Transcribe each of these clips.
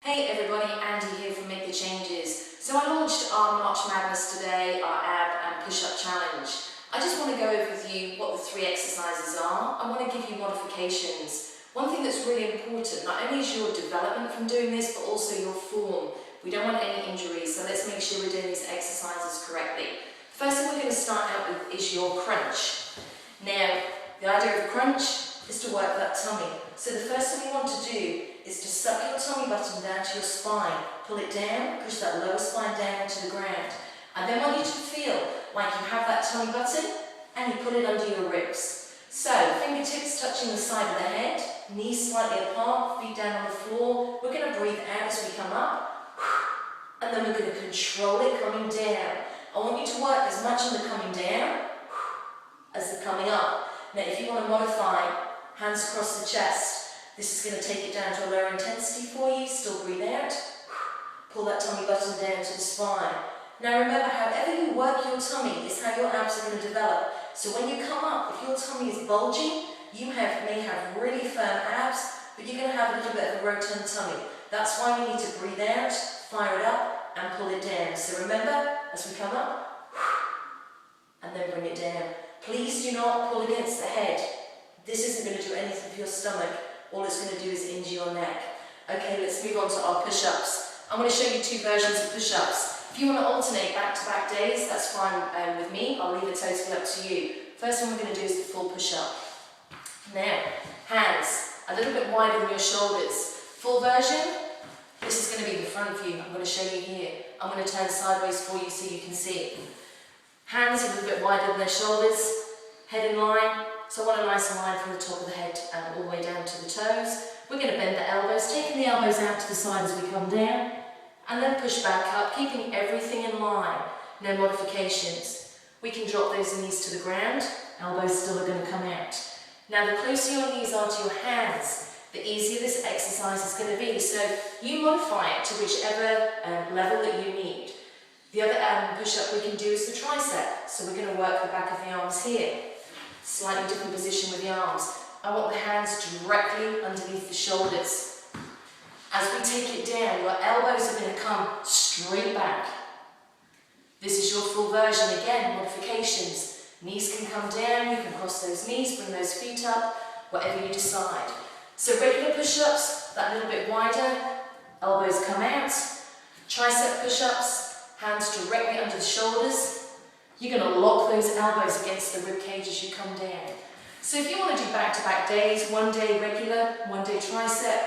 Hey everybody, Andy here from Make the Changes. So I launched our March Madness today, our ab and push-up challenge. I just want to go over with you what the 3 exercises are. I want to give you modifications. One thing that's really important, not only is your development from doing this, but also your form. We don't want any injuries, so let's make sure we're doing these exercises correctly. First thing we're going to start out with is your crunch. Now, the idea of a crunch is to work that tummy. So the first thing we want to do is to suck your tummy button down to your spine. Pull it down, push that lower spine down to the ground. I then want you to feel like you have that tummy button and you put it under your ribs. So, fingertips touching the side of the head, knees slightly apart, feet down on the floor. We're going to breathe out as we come up, and then we're going to control it coming down. I want you to work as much on the coming down as the coming up. Now, if you want to modify, hands across the chest. This is going to take it down to a lower intensity for you. Still breathe out. Pull that tummy button down to the spine. Now remember, however you work your tummy is how your abs are going to develop. So when you come up, if your tummy is bulging, you may have really firm abs, but you're going to have a little bit of a rotund tummy. That's why we need to breathe out, fire it up, and pull it down. So remember, as we come up, and then bring it down. Please do not pull against the head. This isn't going to do anything for your stomach. All it's going to do is injure your neck. Okay, let's move on to our push-ups. I'm going to show you 2 versions of push-ups. If you want to alternate back-to-back days, that's fine with me. I'll leave it totally up to you. First one we're going to do is the full push-up. Now, hands a little bit wider than your shoulders. Full version, this is going to be the front view. I'm going to show you here. I'm going to turn sideways for you so you can see. Hands a little bit wider than their shoulders, head in line. So I want a nice line from the top of the head all the way down to the toes. We're going to bend the elbows, taking the elbows out to the side as we come down, and then push back up, keeping everything in line. No modifications. We can drop those knees to the ground, elbows still are going to come out. Now the closer your knees are to your hands, the easier this exercise is going to be. So you modify it to whichever level that you need. The other push-up we can do is the tricep. So we're going to work the back of the arms here. Slightly different position with the arms. I want the hands directly underneath the shoulders. As we take it down, your elbows are going to come straight back. This is your full version. Again, modifications. Knees can come down, you can cross those knees, bring those feet up, whatever you decide. So regular push-ups, that little bit wider, elbows come out. Tricep push-ups, hands directly under the shoulders. You're going to lock those elbows against the rib cage as you come down. So if you want to do back-to-back days, one day regular, one day tricep,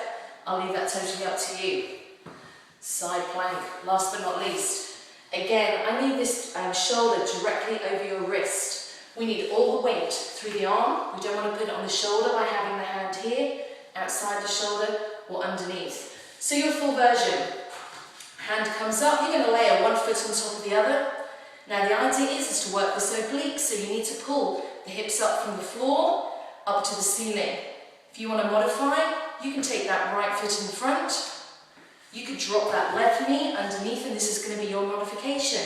I'll leave that totally up to you. Side plank, last but not least. Again, I need this shoulder directly over your wrist. We need all the weight through the arm. We don't want to put it on the shoulder by having the hand here, outside the shoulder, or underneath. So your full version. Hand comes up, you're going to layer one foot on top of the other. Now the idea is to work this oblique, so you need to pull the hips up from the floor, up to the ceiling. If you want to modify, you can take that right foot in front. You could drop that left knee underneath, and this is going to be your modification.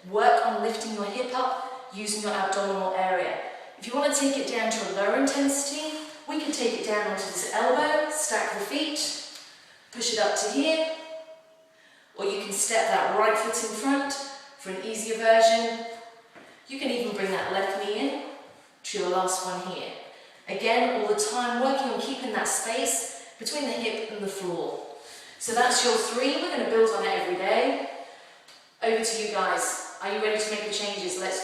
Work on lifting your hip up, using your abdominal area. If you want to take it down to a lower intensity, we can take it down onto this elbow, stack the feet, push it up to here, or you can step that right foot in front. For an easier version, you can even bring that left knee in to your last one here. Again, all the time working on keeping that space between the hip and the floor. So that's your 3. We're going to build on it every day. Over to you guys. Are you ready to make the changes? Let's